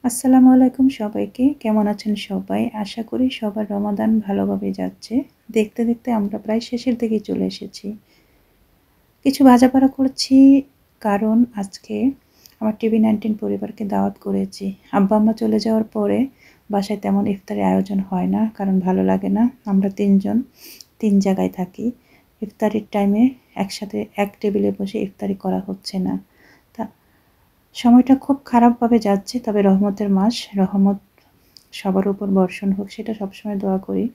আসসালামু আলাইকুম সবাইকে। কেমন আছেন সবাই? আশা করি সবার রমাদান ভালোভাবে যাচ্ছে। দেখতে, দেখতে আমরা প্রায় শেষের দিকেই চলে এসেছি। কিছু ভাজাপাড়া করছি কারণ আজকে আমার টিভি-19 পরিবারকে দাওয়াত করেছি। আব্বা-আম্মা চলে যাওয়ার পরে বাসায় তেমন ইফতারের আয়োজন হয় না, কারণ ভালো লাগে না। আমরা ৩ জন ৩ জায়গায় থাকি। ইফতারির টাইমে একসাথে এক টেবিলে বসে ইফতারি করা হচ্ছে না। তা সময়টা খুব খারাপভাবে যাচ্ছে, তবে রহমতের মাস, রহমত সবার উপর বর্ষণ হোক সেটা সবসময় দোয়া করি।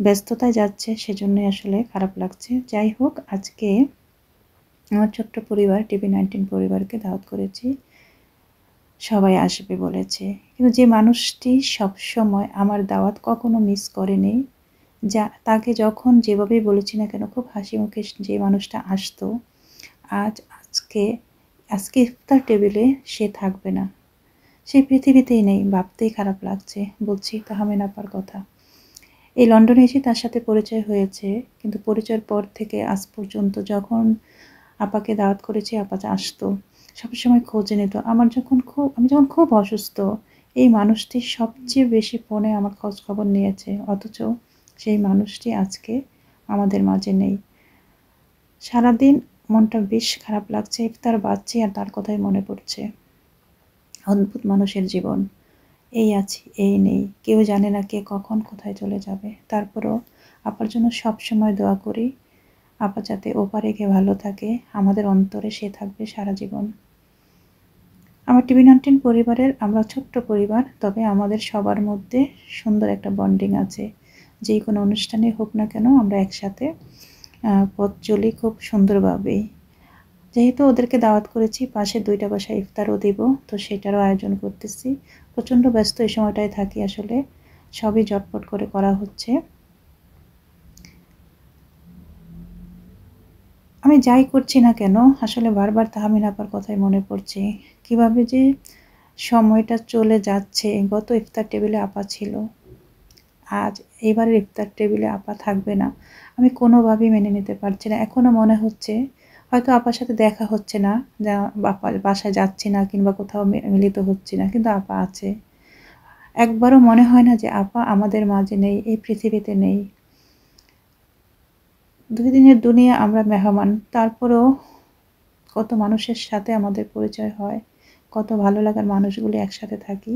ব্যস্ততায় যাচ্ছে সেজন্যই আসলে খারাপ লাগছে। যাই হোক, আজকে আমার ছোট্ট পরিবার টিভি-19 পরিবারকে দাওয়াত করেছি। সবাই আসবে বলেছে। কিন্তু যে মানুষটি সবসময় আমার দাওয়াত কখনো মিস করেনি, তাকে যখন যেভাবেই বলেছি না কেন খুব হাসিমুখে যে মানুষটা আসতো, আজকে আজকে ইফতার টেবিলে সে থাকবে না। সে পৃথিবীতেই নেই, ভাবতেই খারাপ লাগছে। বলছি তাহমিনা আপার কথা। এই লন্ডনে এসে তার সাথে পরিচয় হয়েছে, কিন্তু পরিচয়ের পর থেকে আজ পর্যন্ত যখন আপাকে দাওয়াত করেছি আপা আসতো, সবসময় খোঁজ নিত। আমি যখন খুব অসুস্থ, এই মানুষটি সবচেয়ে বেশি ফোনে আমার খোঁজ খবর নিয়েছে, অথচ সেই মানুষটি আজকে আমাদের মাঝে নেই। সারাদিন মনটা বেশ খারাপ লাগছে, ইফতার বাজছে আর তার কথাই মনে পড়ছে। অদ্ভুত মানুষের জীবন। এই আছি, এই নেই। কেউ জানে না কে কখন কোথায় চলে যাবে। তারপরও আপার জন্য সবসময় দোয়া করি। আপা যাতে ওপারে গিয়ে ভালো থাকে, আমাদের অন্তরে সে থাকবে সারা জীবন। আমার টিভি-19 পরিবারের আমরা ছোট্ট পরিবার, তবে আমাদের সবার মধ্যে সুন্দর একটা বন্ডিং আছে। যেই কোনো অনুষ্ঠানে হোক না কেন আমরা একসাথে পথ চলি খুব সুন্দরভাবেই। যেহেতু ওদেরকে দাওয়াত করেছি, পাশে 2টা বাসায় ইফতারও দেব, তো সেটারও আয়োজন করতেছি। প্রচণ্ড ব্যস্ত এই সময়টায় থাকি আসলে, সবই ঝটপট করে করা হচ্ছে। আমি যাই করছি না কেন আসলে বারবার তাহমিনা আপার কথাই মনে পড়ছে। কীভাবে যে সময়টা চলে যাচ্ছে। গত ইফতার টেবিলে আপা ছিল, আজ এবারের ইফতার টেবিলে আপা থাকবে না। আমি কোনোভাবেই মেনে নিতে পারছি না। এখনও মনে হচ্ছে হয়তো আপার সাথে দেখা হচ্ছে না, আপার বাসায় যাচ্ছি না কিংবা কোথাও মিলিত হচ্ছি না, কিন্তু আপা আছে। একবারও মনে হয় না যে আপা আমাদের মাঝে নেই, এই পৃথিবীতে নেই। 2 দিনের দুনিয়া আমরা মেহমান, তারপরেও কত মানুষের সাথে আমাদের পরিচয় হয়, কত ভালো লাগার মানুষগুলি একসাথে থাকি।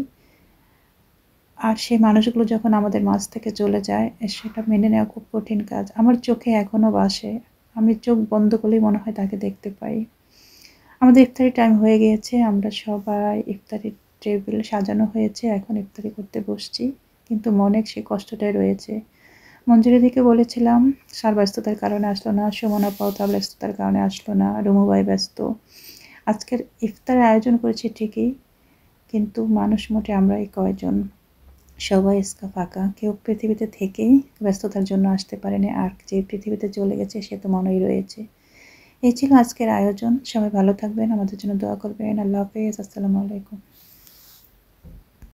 আর সেই মানুষগুলো যখন আমাদের মাঝ থেকে চলে যায়, সেটা মেনে নেওয়া খুব কঠিন কাজ। আমার চোখে এখনও ভাসে। আমি চোখ বন্ধ করলেই মনে হয় তাকে দেখতে পাই। আমাদের ইফতারি টাইম হয়ে গিয়েছে। আমরা সবাই ইফতারির টেবিল সাজানো হয়েছে। এখন ইফতারি করতে বসছি। কিন্তু মনে সেই কষ্টটাই রয়েছে। মঞ্জুরিদিকে বলেছিলাম, স্যার ব্যস্ততার কারণে আসলো না। সুমন আপাও তার ব্যস্ততার কারণে আসলো না। রুমু ভাই ব্যস্ত। আজকের ইফতারের আয়োজন করেছি ঠিকই, কিন্তু মানুষ মোটে আমরাই কয়জন। সবাই আজকে ফাঁকা। কেউ পৃথিবীতে থেকেই ব্যস্ততার জন্য আসতে পারেনি, আর যে পৃথিবীতে চলে গেছে সে তো মনেই রয়েছে। এই ছিল আজকের আয়োজন। সবাই ভালো থাকবেন, আমাদের জন্য দোয়া করবেন। আল্লাহ হাফেজ। আসসালামু আলাইকুম।